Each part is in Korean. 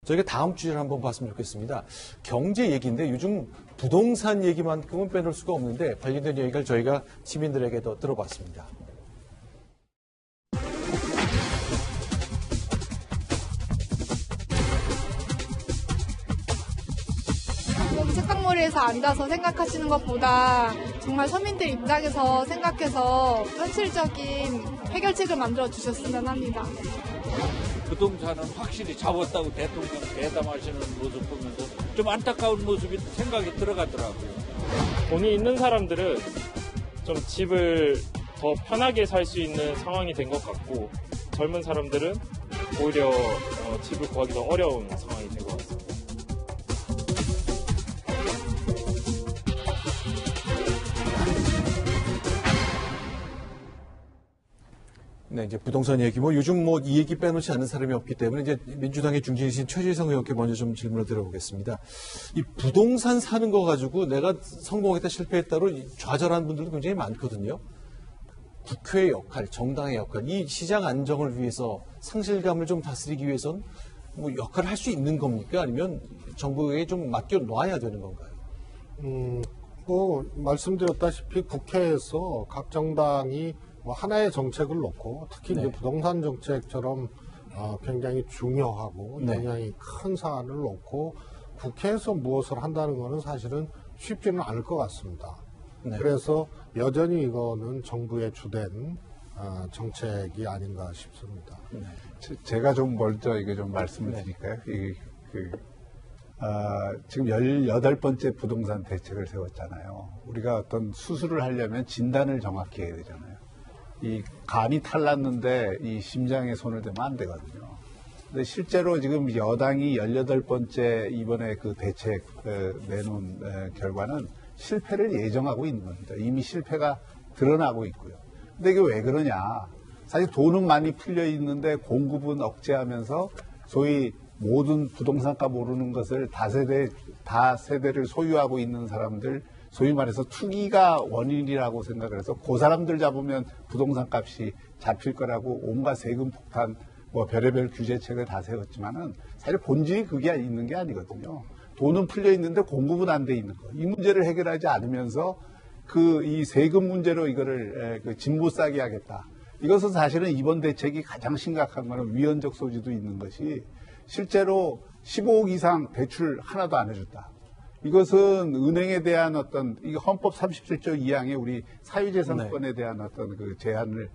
저희가 다음 주제를 한번 봤으면 좋겠습니다. 경제 얘기인데 요즘 부동산 얘기만큼은 빼놓을 수가 없는데 관련된 얘기를 저희가 시민들에게도 들어봤습니다. 여기 책상머리에서 앉아서 생각하시는 것보다 정말 서민들 입장에서 생각해서 현실적인 해결책을 만들어 주셨으면 합니다. 부동산은 확실히 잡았다고 대통령 대담하시는 모습 보면서 좀 안타까운 모습이 생각이 들어가더라고요. 돈이 있는 사람들은 좀 집을 더 편하게 살 수 있는 상황이 된 것 같고 젊은 사람들은 오히려 집을 구하기 더 어려운 상황이 된 것 같습니다. 네, 이제 부동산 얘기, 요즘 이 얘기 빼놓지 않는 사람이 없기 때문에 이제 민주당의 중진이신 최재성 의원께 먼저 좀 질문을 드려보겠습니다. 이 부동산 사는 거 가지고 내가 성공했다 실패했다로 좌절하는 분들도 굉장히 많거든요. 국회의 역할, 정당의 역할, 이 시장 안정을 위해서 상실감을 좀 다스리기 위해서는 역할을 할 수 있는 겁니까? 아니면 정부에 좀 맡겨놔야 되는 건가요? 말씀드렸다시피 국회에서 각 정당이 하나의 정책을 놓고 특히 네. 이제 부동산 정책처럼 굉장히 중요하고 네. 영향이 큰 사안을 놓고 국회에서 무엇을 한다는 것은 사실은 쉽지는 않을 것 같습니다. 네. 그래서 여전히 이거는 정부의 주된 정책이 아닌가 싶습니다. 네. 제가 좀 먼저 이거 좀 말씀을 네. 드릴까요? 지금 18번째 부동산 대책을 세웠잖아요. 우리가 어떤 수술을 하려면 진단을 정확히 해야 되잖아요. 이 간이 탈났는데 이 심장에 손을 대면 안 되거든요. 근데 실제로 지금 여당이 18번째 이번에 그 대책 내놓은 결과는 실패를 예정하고 있는 겁니다. 이미 실패가 드러나고 있고요. 근데 이게 왜 그러냐? 사실 돈은 많이 풀려 있는데 공급은 억제하면서 소위 모든 부동산값 오르는 것을 다세대를 소유하고 있는 사람들, 소위 말해서 투기가 원인이라고 생각을 해서 그 사람들 잡으면 부동산 값이 잡힐 거라고 온갖 세금 폭탄, 별의별 규제책을 다 세웠지만은 사실 본질이 그게 있는 게 아니거든요. 돈은 풀려 있는데 공급은 안 돼 있는 거. 이 문제를 해결하지 않으면서 이 세금 문제로 이거를 진보 싸게 하겠다. 이것은 사실은 이번 대책이 가장 심각한 거는 위헌적 소지도 있는 것이 실제로 15억 이상 대출 하나도 안 해줬다. 이것은 은행에 대한 이 헌법 37조 2항에 우리 사유재산권에 대한 그 제한을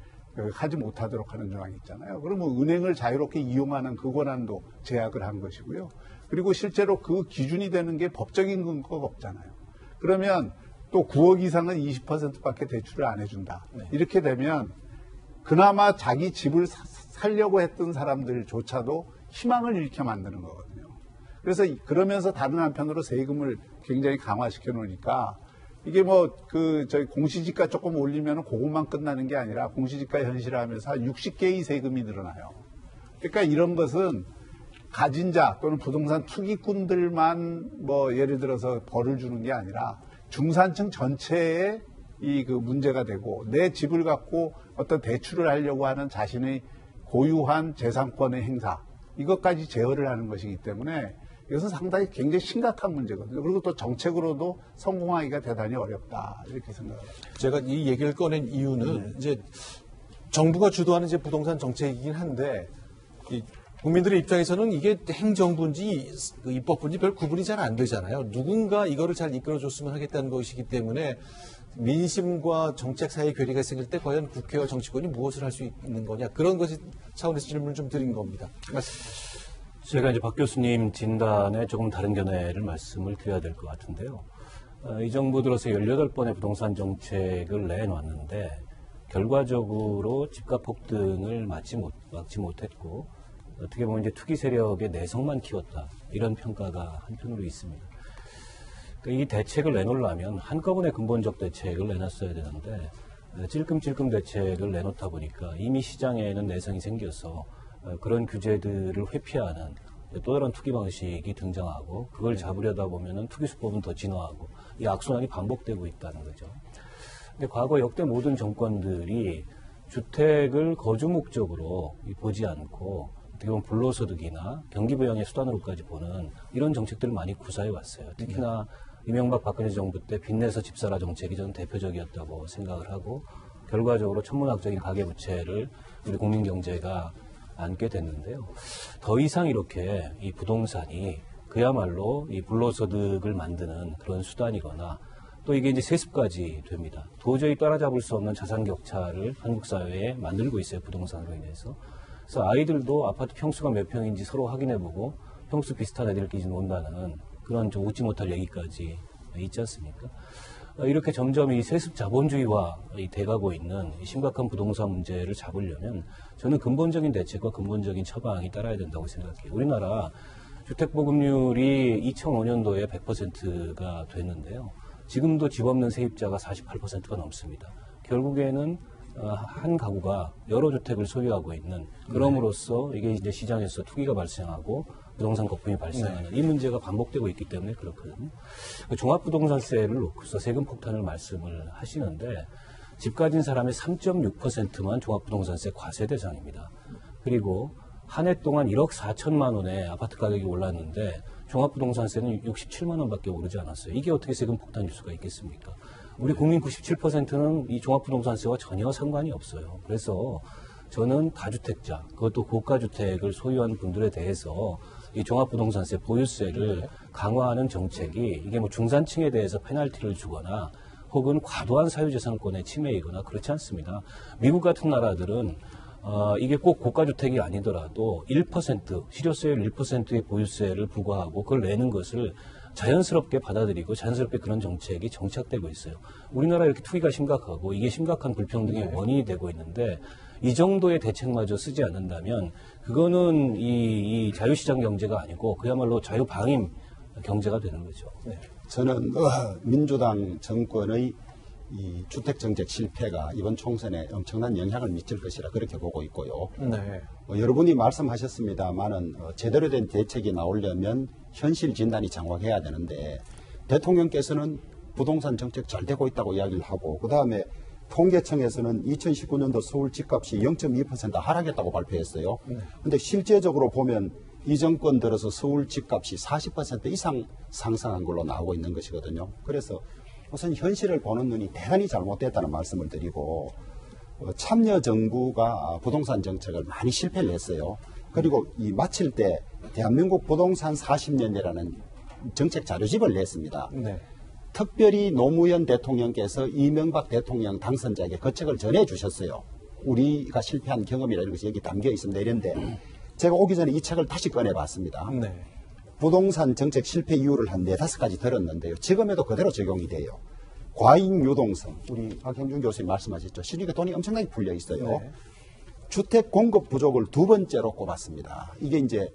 하지 못하도록 하는 조항이 있잖아요. 그러면 은행을 자유롭게 이용하는 그 권한도 제약을 한 것이고요. 그리고 실제로 그 기준이 되는 게 법적인 근거가 없잖아요. 그러면 또 9억 이상은 20%밖에 대출을 안 해준다. 네. 이렇게 되면 그나마 자기 집을 살려고 했던 사람들조차도 희망을 잃게 만드는 거거든요. 그래서 그러면서 다른 한편으로 세금을 굉장히 강화시켜 놓으니까 이게 저희 공시지가 조금 올리면 그것만 끝나는 게 아니라 공시지가 현실화하면서 한 60개의 세금이 늘어나요. 그러니까 이런 것은 가진 자 또는 부동산 투기꾼들만 예를 들어서 벌을 주는 게 아니라 중산층 전체에 그 문제가 되고 내 집을 갖고 어떤 대출을 하려고 하는 자신의 고유한 재산권의 행사 이것까지 제어를 하는 것이기 때문에 이것은 상당히 굉장히 심각한 문제거든요. 그리고 또 정책으로도 성공하기가 대단히 어렵다 이렇게 생각합니다. 제가 이 얘기를 꺼낸 이유는 이제 정부가 주도하는 이제 부동산 정책이긴 한데 국민들의 입장에서는 이게 행정부인지 입법부인지 별 구분이 잘 안 되잖아요. 누군가 이거를 잘 이끌어줬으면 하겠다는 것이기 때문에 민심과 정책 사이의 괴리가 생길 때 과연 국회와 정치권이 무엇을 할 수 있는 거냐 그런 것이 차원에서 질문을 좀 드린 겁니다. 제가 이제 박 교수님 진단에 조금 다른 견해를 말씀을 드려야 될 것 같은데요. 이 정부 들어서 18번의 부동산 정책을 내놨는데 결과적으로 집값 폭등을 막지 못했고 어떻게 보면 이제 투기 세력의 내성만 키웠다 이런 평가가 한편으로 있습니다. 그러니까 이 대책을 내놓으려면 한꺼번에 근본적 대책을 내놨어야 되는데 찔끔찔끔 대책을 내놓다 보니까 이미 시장에는 내성이 생겨서 그런 규제들을 회피하는 또 다른 투기 방식이 등장하고 그걸 잡으려다 보면은 투기 수법은 더 진화하고 이 악순환이 반복되고 있다는 거죠. 근데 과거 역대 모든 정권들이 주택을 거주 목적으로 보지 않고 어떻게 보면 불로소득이나 경기부양의 수단으로까지 보는 이런 정책들을 많이 구사해 왔어요. 특히나 이명박 박근혜 정부 때 빚내서 집사라 정책이 저는 대표적이었다고 생각을 하고 결과적으로 천문학적인 가계부채를 우리 국민경제가 안게 됐는데요. 더 이상 이렇게 이 부동산이 그야말로 이 불로소득을 만드는 그런 수단이거나 또 이게 이제 세습까지 됩니다. 도저히 따라잡을 수 없는 자산 격차를 한국 사회에 만들고 있어요. 부동산으로 인해서. 그래서 아이들도 아파트 평수가 몇 평인지 서로 확인해보고 평수 비슷한 애들끼리 논다는 그런 좀 웃지 못할 얘기까지 있지 않습니까? 이렇게 점점 이 세습 자본주의화 돼가고 있는 이 심각한 부동산 문제를 잡으려면 저는 근본적인 대책과 근본적인 처방이 따라야 된다고 생각해요. 우리나라 주택보급률이 2005년도에 100%가 됐는데요. 지금도 집 없는 세입자가 48%가 넘습니다. 결국에는 한 가구가 여러 주택을 소유하고 있는 그럼으로써 이게 이제 시장에서 투기가 발생하고 부동산 거품이 발생하는 이 문제가 반복되고 있기 때문에 그렇거든요. 종합부동산세를 놓고서 세금 폭탄을 말씀을 하시는데 집 가진 사람의 3.6%만 종합부동산세 과세 대상입니다. 그리고 한 해 동안 1억 4천만 원의 아파트 가격이 올랐는데 종합부동산세는 67만 원밖에 오르지 않았어요. 이게 어떻게 세금 폭탄일 수가 있겠습니까? 우리 국민 97%는 이 종합부동산세와 전혀 상관이 없어요. 그래서 저는 다주택자, 그것도 고가주택을 소유하는 분들에 대해서 이 종합부동산세 보유세를 강화하는 정책이 이게 뭐 중산층에 대해서 페널티를 주거나 혹은 과도한 사유재산권의 침해이거나 그렇지 않습니다. 미국 같은 나라들은 이게 꼭 고가주택이 아니더라도 1%, 실효세율 1%의 보유세를 부과하고 그걸 내는 것을 자연스럽게 받아들이고 자연스럽게 그런 정책이 정착되고 있어요. 우리나라 이렇게 투기가 심각하고 이게 심각한 불평등의 원인이 되고 있는데 이 정도의 대책마저 쓰지 않는다면 그거는 이 자유시장 경제가 아니고 그야말로 자유방임 경제가 되는 거죠. 네. 저는 민주당 정권의 이 주택정책 실패가 이번 총선에 엄청난 영향을 미칠 것이라 그렇게 보고 있고요. 네. 여러분이 말씀하셨습니다만은 제대로 된 대책이 나오려면 현실 진단이 장악해야 되는데 대통령께서는 부동산 정책 잘 되고 있다고 이야기를 하고 그다음에 통계청에서는 2019년도 서울 집값이 0.2% 하락했다고 발표했어요. 그런데 실제적으로 보면 이 정권 들어서 서울 집값이 40% 이상 상승한 걸로 나오고 있는 것이거든요. 그래서 우선 현실을 보는 눈이 대단히 잘못됐다는 말씀을 드리고 참여정부가 부동산 정책을 많이 실패를 했어요. 그리고 이 마칠 때 대한민국 부동산 40년이라는 정책 자료집을 냈습니다. 네. 특별히 노무현 대통령께서 이명박 대통령 당선자에게 그 책을 전해주셨어요. 우리가 실패한 경험이라는 것이 여기 담겨 있습니다. 이런데 제가 오기 전에 이 책을 다시 꺼내봤습니다. 네. 부동산 정책 실패 이유를 한 4-5가지 들었는데요. 지금에도 그대로 적용이 돼요. 과잉 유동성, 우리 박형준 교수님 말씀하셨죠. 시중에 돈이 엄청나게 풀려 있어요. 네. 주택 공급 부족을 2번째로 꼽았습니다. 이게 이제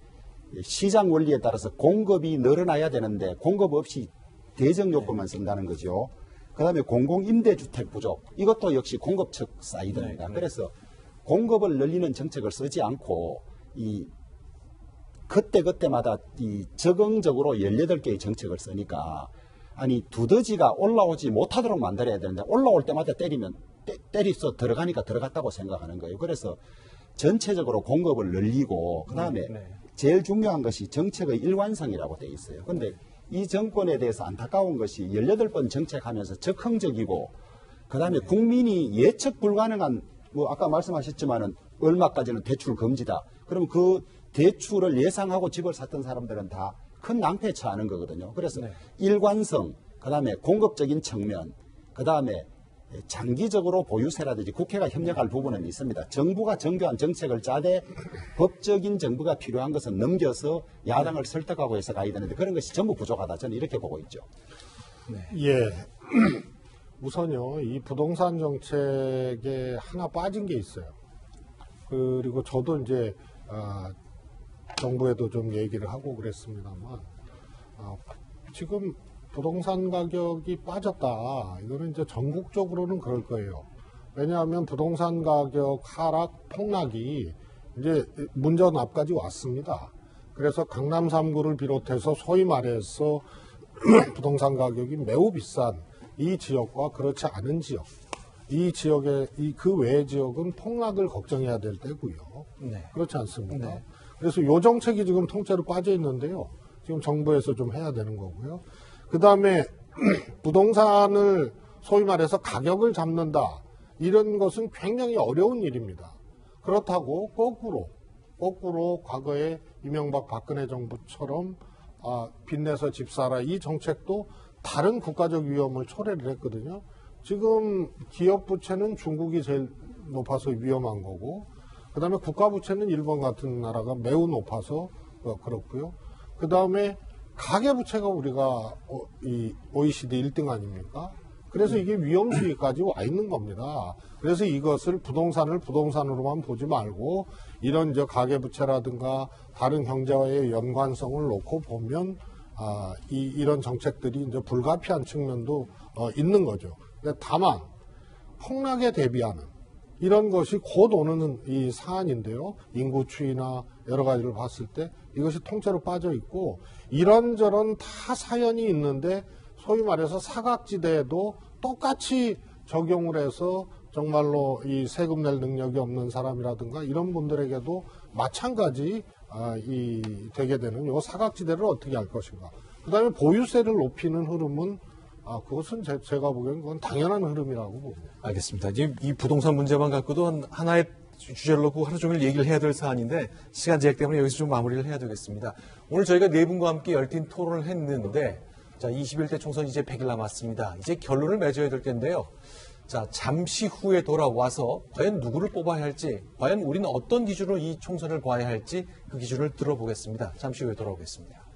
시장 원리에 따라서 공급이 늘어나야 되는데 공급 없이 대정 요건만 쓴다는 거죠. 그다음에 공공임대주택 부족, 이것도 역시 공급 측 사이드입니다. 그래서 공급을 늘리는 정책을 쓰지 않고 이 그때마다 이 적응적으로 18개의 정책을 쓰니까 아니 두더지가 올라오지 못하도록 만들어야 되는데 올라올 때마다 때리서 들어가니까 들어갔다고 생각하는 거예요. 그래서 전체적으로 공급을 늘리고 그다음에 제일 중요한 것이 정책의 일관성이라고 돼 있어요. 그런데 이 정권에 대해서 안타까운 것이 18번 정책하면서 적흥적이고 그다음에 국민이 예측 불가능한 뭐 아까 말씀하셨지만은 얼마까지는 대출 금지다. 그럼 그 대출을 예상하고 집을 샀던 사람들은 다 큰 낭패에 처하는 거거든요. 그래서 일관성, 그다음에 공급적인 측면, 그다음에 장기적으로 보유세라든지 국회가 협력할 부분은 있습니다. 정부가 정교한 정책을 짜되 법적인 정부가 필요한 것은 넘겨서 야당을 설득하고 해서 가야 되는데 그런 것이 전부 부족하다. 저는 이렇게 보고 있죠. 예. 우선요, 이 부동산 정책에 하나 빠진 게 있어요. 그리고 저도 이제, 정부에도 좀 얘기를 하고 그랬습니다만, 지금 부동산 가격이 빠졌다. 이거는 이제 전국적으로는 그럴 거예요. 왜냐하면 부동산 가격 하락 폭락이 이제 문전 앞까지 왔습니다. 그래서 강남 3구를 비롯해서 소위 말해서 부동산 가격이 매우 비싼 이 지역과 그렇지 않은 지역, 이 지역의 그 외의 지역은 폭락을 걱정해야 될 때고요. 네. 그렇지 않습니까? 네. 그래서 요 정책이 지금 통째로 빠져 있는데요. 지금 정부에서 좀 해야 되는 거고요. 그 다음에 부동산을 소위 말해서 가격을 잡는다. 이런 것은 굉장히 어려운 일입니다. 그렇다고 거꾸로 과거에 이명박 박근혜 정부처럼 빚내서 집 사라 이 정책도 다른 국가적 위험을 초래를 했거든요. 지금 기업 부채는 중국이 제일 높아서 위험한 거고, 그 다음에 국가 부채는 일본 같은 나라가 매우 높아서 그렇고요. 그 다음에 가계 부채가 우리가 이 OECD 1등 아닙니까? 그래서 이게 위험수위까지 와 있는 겁니다. 그래서 이것을 부동산을 부동산으로만 보지 말고 이런 가계 부채라든가 다른 경제와의 연관성을 놓고 보면 이런 정책들이 이제 불가피한 측면도 있는 거죠. 다만 폭락에 대비하는 이런 것이 곧 오는 이 사안인데요. 인구 추이나 여러 가지를 봤을 때 이것이 통째로 빠져 있고 이런저런 다 사연이 있는데 소위 말해서 사각지대에도 똑같이 적용을 해서 정말로 이 세금 낼 능력이 없는 사람이라든가 이런 분들에게도 마찬가지 되게 되는 요 사각지대를 어떻게 할 것인가. 그 다음에 보유세를 높이는 흐름은 그것은 제가 보기에는 그건 당연한 흐름이라고 봅니다. 알겠습니다. 지금 이 부동산 문제만 갖고도 하나의 주제를 놓고 하루 종일 얘기를 해야 될 사안인데 시간 제약 때문에 여기서 좀 마무리를 해야 되겠습니다. 오늘 저희가 네 분과 함께 열띤 토론을 했는데 자, 21대 총선 이제 100일 남았습니다. 이제 결론을 맺어야 될 텐데요. 자, 잠시 후에 돌아와서 과연 누구를 뽑아야 할지, 과연 우리는 어떤 기준으로 이 총선을 봐야 할지 그 기준을 들어보겠습니다. 잠시 후에 돌아오겠습니다.